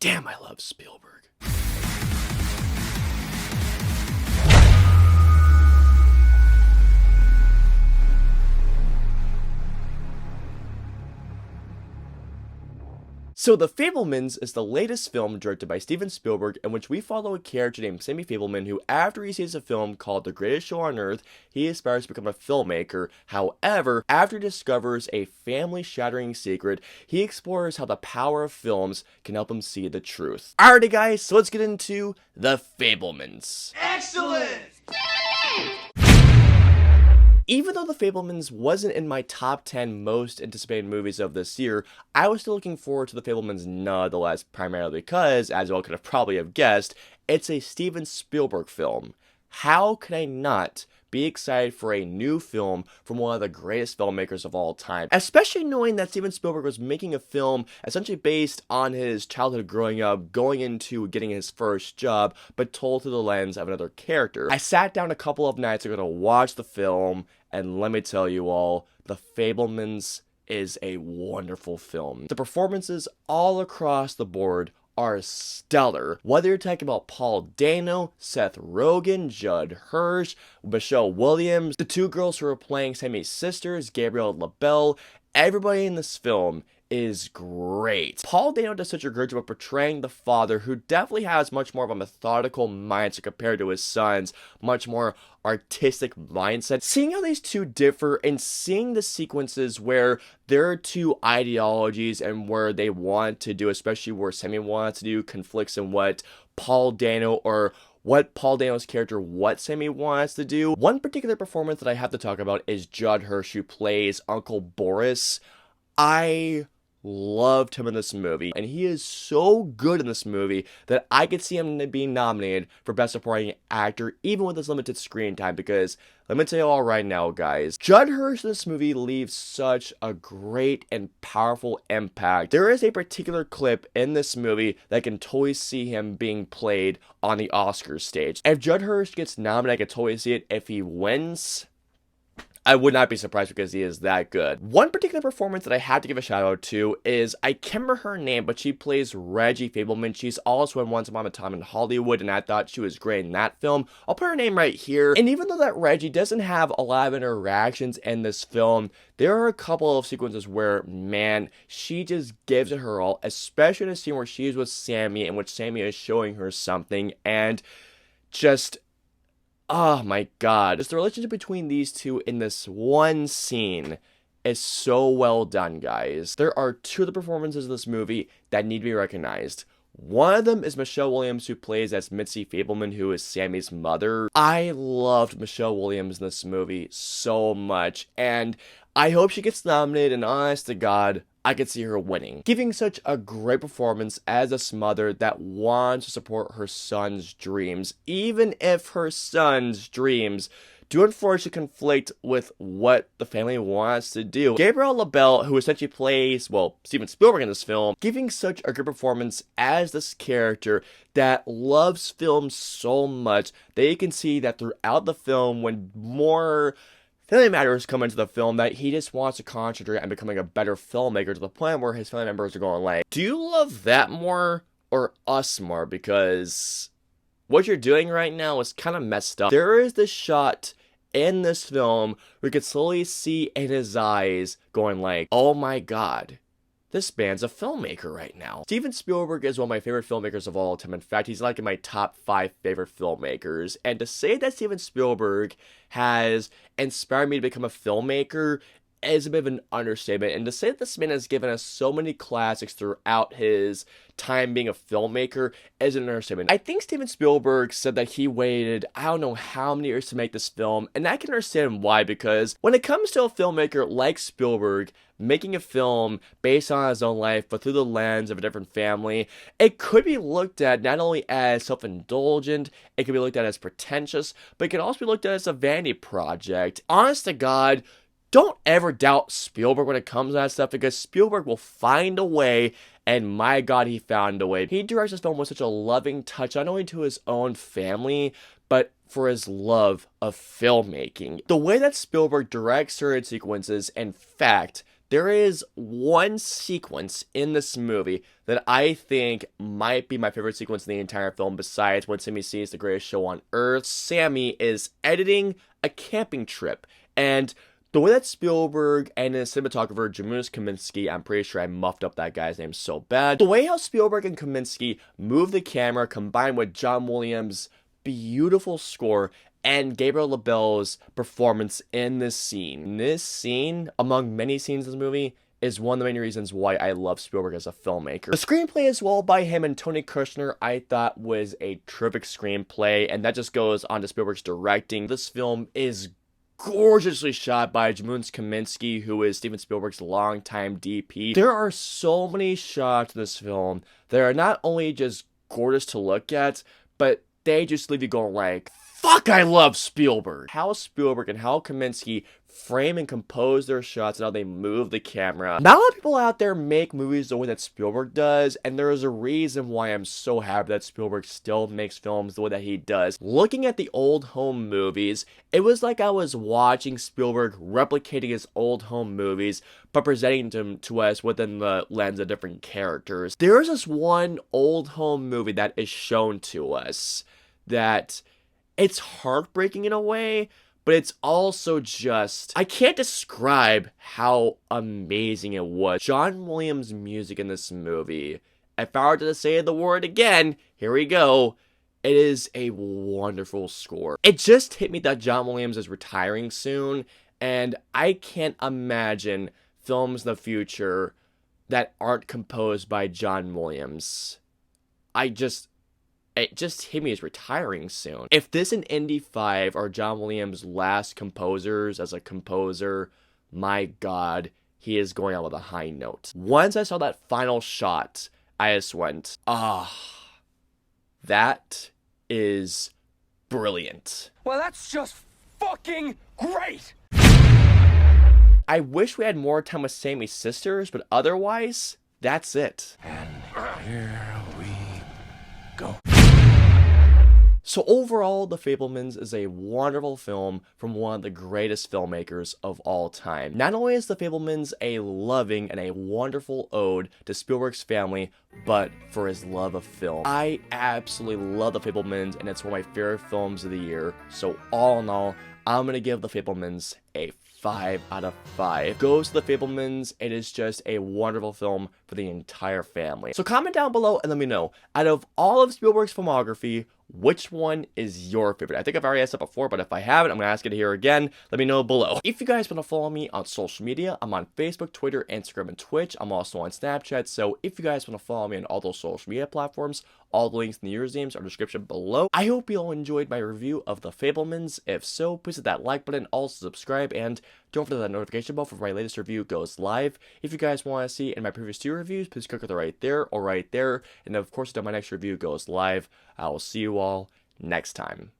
Damn, I love Spielberg. So, The Fabelmans is the latest film directed by Steven Spielberg in which we follow a character named Sammy Fabelman who, after he sees a film called The Greatest Show on Earth, he aspires to become a filmmaker. However, after he discovers a family-shattering secret, he explores how the power of films can help him see the truth. Alrighty guys, so let's get into The Fabelmans. Excellent! Even though The Fabelmans wasn't in my top 10 most anticipated movies of this year, I was still looking forward to The Fabelmans nonetheless, primarily because, as you all could have probably have guessed, it's a Steven Spielberg film. How could I not be excited for a new film from one of the greatest filmmakers of all time? Especially knowing that Steven Spielberg was making a film essentially based on his childhood growing up, going into getting his first job, but told through the lens of another character. I sat down a couple of nights ago to watch the film, and let me tell you all, The Fabelmans is a wonderful film. The performances all across the board are stellar. Whether you're talking about Paul Dano, Seth Rogen, Judd Hirsch, Michelle Williams, the two girls who are playing Sammy's sisters, Gabrielle LaBelle, everybody in this film is great. Paul Dano does such a great job of portraying the father who definitely has much more of a methodical mindset compared to his son's much more artistic mindset. Seeing how these two differ and seeing the sequences where their two ideologies and where they want to do, especially where Sammy wants to do, conflicts in what Paul Dano or what Paul Dano's character, what Sammy wants to do. One particular performance that I have to talk about is Judd Hirsch, who plays Uncle Boris. I loved him in this movie, and he is so good in this movie that I could see him being nominated for Best Supporting Actor even with his limited screen time, because let me tell you all right now guys, Judd Hirsch in this movie leaves such a great and powerful impact. There is a particular clip in this movie that I can totally see him being played on the Oscars stage. If Judd Hirsch gets nominated, I can totally see it. If he wins, I would not be surprised because he is that good. One particular performance that I have to give a shout out to is, I can't remember her name, but she plays Reggie Fabelman. She's also in Once Upon a Time in Hollywood, and I thought she was great in that film. I'll put her name right here. And even though that Reggie doesn't have a lot of interactions in this film, there are a couple of sequences where, man, she just gives it her all, especially in a scene where she's with Sammy, in which Sammy is showing her something, and just, oh my god. Just the relationship between these two in this one scene is so well done, guys. There are two of the performances of this movie that need to be recognized. One of them is Michelle Williams, who plays as Mitzi Fabelman, who is Sammy's mother. I loved Michelle Williams in this movie so much, and I hope she gets nominated, and honest to God, I could see her winning. Giving such a great performance as a mother that wants to support her son's dreams, even if her son's dreams do unfortunately conflict with what the family wants to do. Gabrielle LaBelle, who essentially plays, well, Steven Spielberg in this film, giving such a good performance as this character that loves film so much that you can see that throughout the film, when more family matters come into the film, that he just wants to concentrate on becoming a better filmmaker, to the point where his family members are going like, do you love that more or us more? Because what you're doing right now is kind of messed up. There is this shot in this film we could slowly see in his eyes going like, oh my god, this man's a filmmaker right now. Steven Spielberg is one of my favorite filmmakers of all time. In fact, he's like in my top 5 favorite filmmakers. And to say that Steven Spielberg has inspired me to become a filmmaker is a bit of an understatement. And to say that this man has given us so many classics throughout his time being a filmmaker is an understatement. I think Steven Spielberg said that he waited, I don't know how many years to make this film, and I can understand why, because when it comes to a filmmaker like Spielberg making a film based on his own life, but through the lens of a different family, it could be looked at not only as self-indulgent, it could be looked at as pretentious, but it could also be looked at as a vanity project. Honest to God, don't ever doubt Spielberg when it comes to that stuff, because Spielberg will find a way, and my god, he found a way. He directs this film with such a loving touch, not only to his own family, but for his love of filmmaking. The way that Spielberg directs certain sequences, in fact, There is one sequence in this movie that I think might be my favorite sequence in the entire film, besides when Sammy sees The Greatest Show on Earth. Sammy is editing a camping trip, and the way that Spielberg and his cinematographer, Janusz Kaminski, I'm pretty sure I muffed up that guy's name so bad. The way how Spielberg and Kaminski move the camera, combined with John Williams' beautiful score and Gabriel LaBelle's performance in this scene. This scene, among many scenes in this movie, is one of the main reasons why I love Spielberg as a filmmaker. The screenplay as well by him and Tony Kushner I thought was a terrific screenplay, and that just goes on to Spielberg's directing. This film is gorgeously shot by Janusz Kaminski, who is Steven Spielberg's longtime DP. There are so many shots in this film that are not only just gorgeous to look at, but they just leave you going like, fuck, I love Spielberg. How Spielberg and how Kaminski frame and compose their shots and how they move the camera. Not a lot of people out there make movies the way that Spielberg does, and there is a reason why I'm so happy that Spielberg still makes films the way that he does. Looking at the old home movies, it was like I was watching Spielberg replicating his old home movies, but presenting them to us within the lens of different characters. There is this one old home movie that is shown to us that it's heartbreaking in a way, but it's also just, I can't describe how amazing it was. John Williams' music in this movie, if I were to say the word again, here we go, it is a wonderful score. It just hit me that John Williams is retiring soon, and I can't imagine films in the future that aren't composed by John Williams. It just hit me as retiring soon. If this and Indy 5 are John Williams' last composers as a composer, my God, he is going out with a high note. Once I saw that final shot, I just went, that is brilliant. Well, that's just fucking great! I wish we had more time with Sammy's sisters, but otherwise, that's it. And here we go. So overall, The Fabelmans is a wonderful film from one of the greatest filmmakers of all time. Not only is The Fabelmans a loving and a wonderful ode to Spielberg's family, but for his love of film. I absolutely love The Fabelmans, and it's one of my favorite films of the year. So all in all, I'm going to give The Fabelmans a 5 out of 5. Goes to The Fabelmans. It is just a wonderful film for the entire family. So comment down below and let me know, out of all of Spielberg's filmography, which one is your favorite? I think I've already asked that before, but if I haven't, I'm going to ask it here again. Let me know below. If you guys want to follow me on social media, I'm on Facebook, Twitter, Instagram, and Twitch. I'm also on Snapchat, so if you guys want to follow me on all those social media platforms, all the links in the usernames are in the description below. I hope you all enjoyed my review of The Fabelmans. If so, please hit that like button, also subscribe, and don't forget that notification bell for my latest review goes live. If you guys want to see in my previous 2 reviews, please click right there or right there. And of course, until my next review goes live, I will see you all next time.